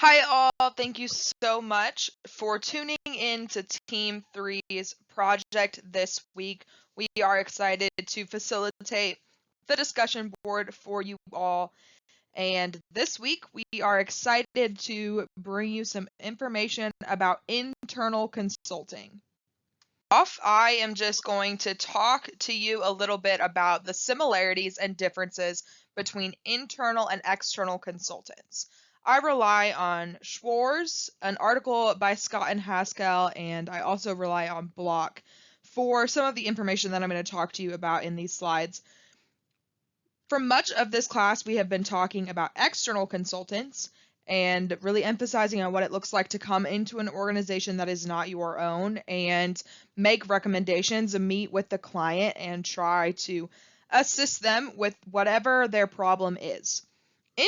Hi all, thank you so much for tuning in to Team 3's project this week. We are excited to facilitate the discussion board for you all. And this week we are excited to bring you some information about internal consulting. I am just going to talk to you a little bit about the similarities and differences between internal and external consultants. I rely on Schwarz, an article by Scott and Haskell, and I also rely on Block for some of the information that I'm going to talk to you about in these slides. For much of this class, we have been talking about external consultants and really emphasizing on what it looks like to come into an organization that is not your own and make recommendations and meet with the client and try to assist them with whatever their problem is.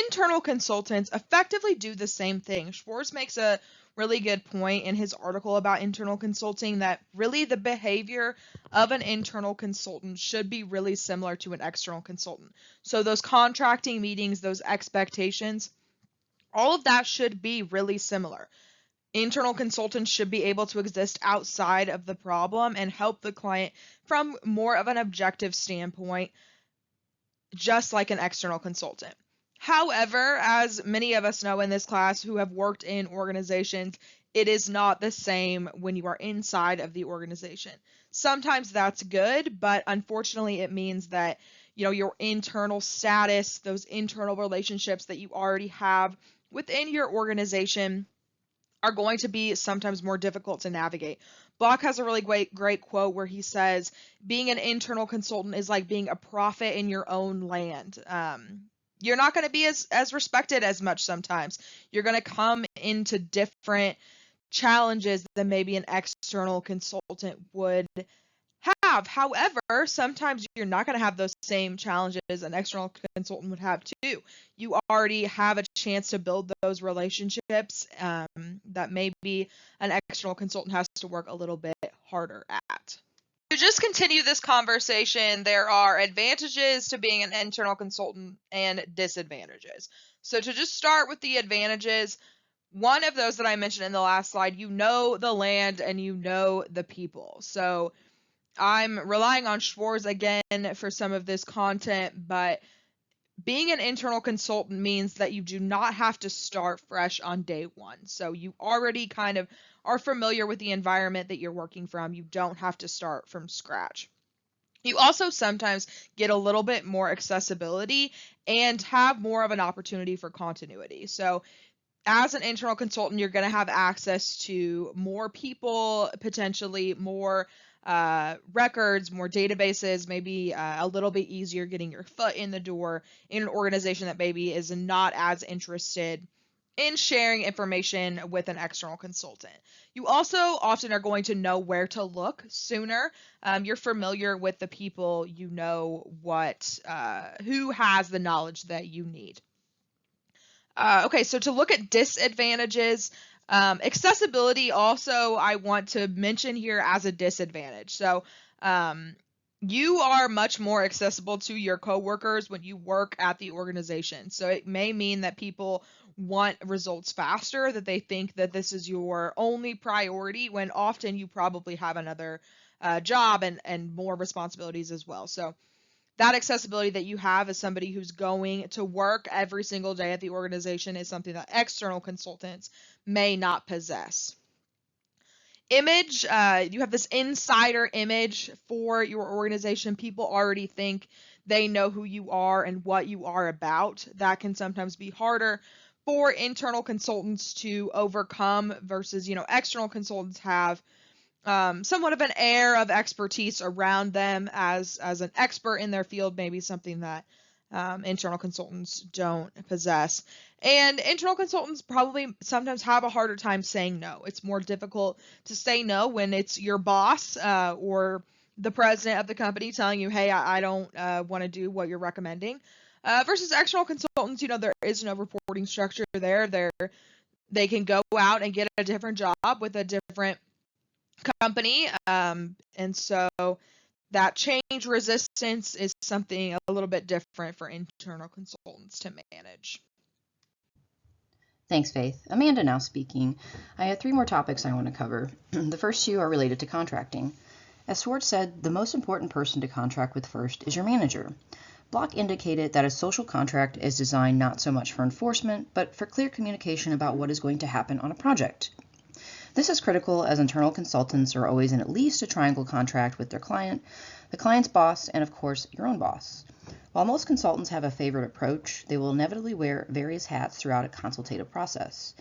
Internal consultants effectively do the same thing. Schwarz makes a really good point in his article about internal consulting that really the behavior of an internal consultant should be really similar to an external consultant. So those contracting meetings, those expectations, all of that should be really similar. Internal consultants should be able to exist outside of the problem and help the client from more of an objective standpoint, just like an external consultant. However, as many of us know in this class who have worked in organizations, it is not the same when you are inside of the organization. Sometimes that's good, but unfortunately it means that your internal status, those internal relationships that you already have within your organization are going to be sometimes more difficult to navigate. Block has a really great quote where he says, being an internal consultant is like being a prophet in your own land. You're not going to be as respected as much sometimes. You're going to come into different challenges than maybe an external consultant would have. However, sometimes you're not going to have those same challenges an external consultant would have too. You already have a chance to build those relationships that maybe an external consultant has to work a little bit harder at. To just continue this conversation, there are advantages to being an internal consultant and disadvantages. So to just start with the advantages, one of those that I mentioned in the last slide, you know the land and you know the people. So I'm relying on Schwarz again for some of this content, but being an internal consultant means that you do not have to start fresh on day one. So you already kind of are familiar with the environment that you're working from. You don't have to start from scratch. You also sometimes get a little bit more accessibility and have more of an opportunity for continuity. So as an internal consultant, you're going to have access to more people, potentially more records, more databases, maybe a little bit easier getting your foot in the door in an organization that maybe is not as interested in sharing information with an external consultant. You also often are going to know where to look sooner. You're familiar with the people, you know who has the knowledge that you need. Okay, so to look at disadvantages, accessibility also I want to mention here as a disadvantage. So you are much more accessible to your coworkers when you work at the organization. So it may mean that people want results faster, that they think that this is your only priority, when often you probably have another job and more responsibilities as well. So that accessibility that you have as somebody who's going to work every single day at the organization is something that external consultants may not possess. Image, you have this insider image for your organization. People already think they know who you are and what you are about. That can sometimes be harder for internal consultants to overcome versus, external consultants have somewhat of an air of expertise around them as an expert in their field, maybe something that internal consultants don't possess. And internal consultants probably sometimes have a harder time saying no. It's more difficult to say no when it's your boss or the president of the company telling you, hey, I don't want to do what you're recommending. Versus external consultants, there is no reporting structure there. They can go out and get a different job with a different company, and so that change resistance is something a little bit different for internal consultants to manage. Thanks, Faith. Amanda now speaking. I have 3 more topics I want to cover. The first 2 are related to contracting. As Schwarz said, the most important person to contract with first is your manager. Block indicated that a social contract is designed not so much for enforcement, but for clear communication about what is going to happen on a project. This is critical as internal consultants are always in at least a triangle contract with their client, the client's boss, and of course, your own boss. While most consultants have a favored approach, they will inevitably wear various hats throughout a consultative process.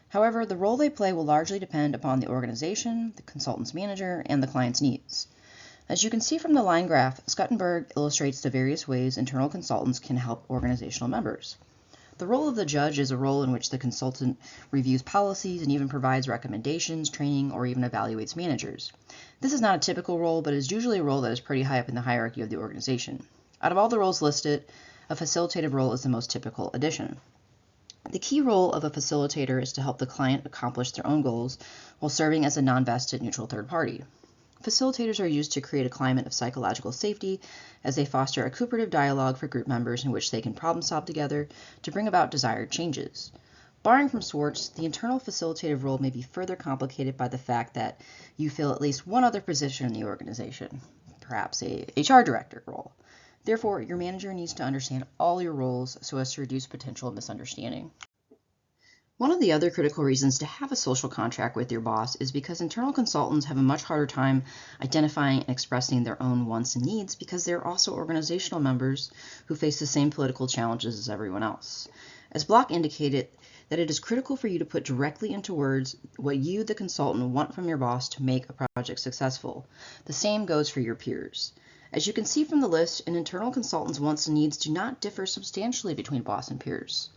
However, the role they play will largely depend upon the organization, the consultant's manager, and the client's needs. As you can see from the line graph, Schuttenberg illustrates the various ways internal consultants can help organizational members. The role of the judge is a role in which the consultant reviews policies and even provides recommendations, training, or even evaluates managers. This is not a typical role, but is usually a role that is pretty high up in the hierarchy of the organization. Out of all the roles listed, a facilitative role is the most typical addition. The key role of a facilitator is to help the client accomplish their own goals while serving as a non-vested neutral third party. Facilitators are used to create a climate of psychological safety as they foster a cooperative dialogue for group members in which they can problem solve together to bring about desired changes. Borrowing from Schwarz, the internal facilitative role may be further complicated by the fact that you fill at least one other position in the organization, perhaps a HR director role. Therefore, your manager needs to understand all your roles so as to reduce potential misunderstanding. One of the other critical reasons to have a social contract with your boss is because internal consultants have a much harder time identifying and expressing their own wants and needs because they're also organizational members who face the same political challenges as everyone else. As Block indicated, that it is critical for you to put directly into words what you, the consultant, want from your boss to make a project successful. The same goes for your peers. As you can see from the list, an internal consultant's wants and needs do not differ substantially between boss and peers.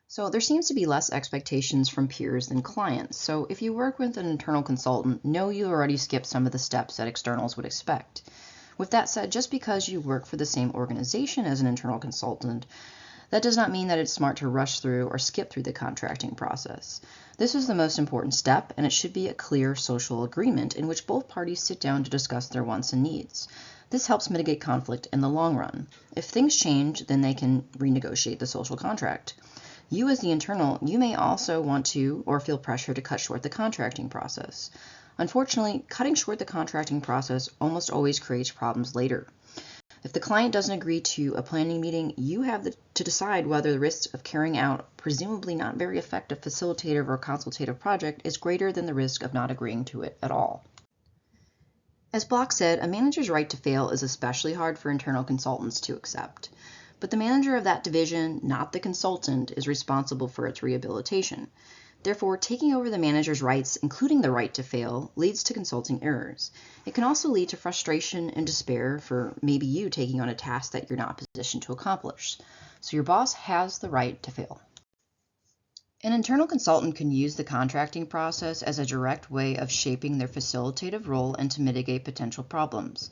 So there seems to be less expectations from peers than clients. So if you work with an internal consultant, know you already skipped some of the steps that externals would expect. With that said, just because you work for the same organization as an internal consultant, that does not mean that it's smart to rush through or skip through the contracting process. This is the most important step, and it should be a clear social agreement in which both parties sit down to discuss their wants and needs. This helps mitigate conflict in the long run. If things change, then they can renegotiate the social contract. You as the internal, you may also want to or feel pressure to cut short the contracting process. Unfortunately, cutting short the contracting process almost always creates problems later. If the client doesn't agree to a planning meeting, you have to decide whether the risk of carrying out presumably not very effective facilitative or consultative project is greater than the risk of not agreeing to it at all. As Block said, a manager's right to fail is especially hard for internal consultants to accept. But the manager of that division, not the consultant, is responsible for its rehabilitation. Therefore, taking over the manager's rights, including the right to fail, leads to consulting errors. It can also lead to frustration and despair for maybe you taking on a task that you're not positioned to accomplish. So your boss has the right to fail. An internal consultant can use the contracting process as a direct way of shaping their facilitative role and to mitigate potential problems,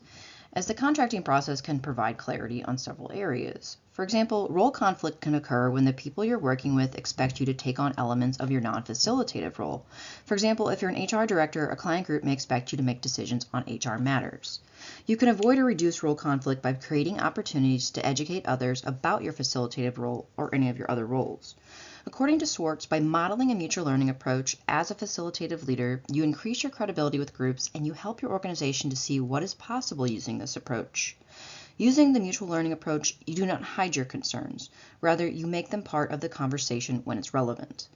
as the contracting process can provide clarity on several areas. For example, role conflict can occur when the people you're working with expect you to take on elements of your non-facilitative role. For example, if you're an HR director, a client group may expect you to make decisions on HR matters. You can avoid or reduce role conflict by creating opportunities to educate others about your facilitative role or any of your other roles. According to Schwarz, by modeling a mutual learning approach as a facilitative leader, you increase your credibility with groups and you help your organization to see what is possible using this approach. Using the mutual learning approach, you do not hide your concerns. Rather, you make them part of the conversation when it's relevant.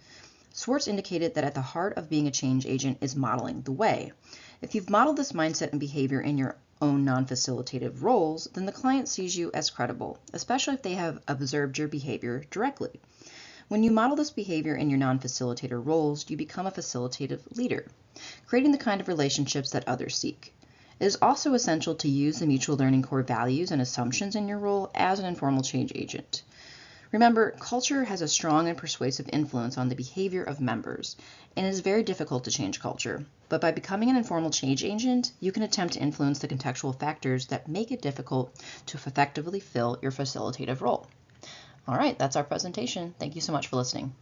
Schwarz indicated that at the heart of being a change agent is modeling the way. If you've modeled this mindset and behavior in your own non-facilitative roles, then the client sees you as credible, especially if they have observed your behavior directly. When you model this behavior in your non-facilitator roles, you become a facilitative leader, creating the kind of relationships that others seek. It is also essential to use the mutual learning core values and assumptions in your role as an informal change agent. Remember, culture has a strong and persuasive influence on the behavior of members, and it is very difficult to change culture. But by becoming an informal change agent, you can attempt to influence the contextual factors that make it difficult to effectively fill your facilitative role. All right, that's our presentation. Thank you so much for listening.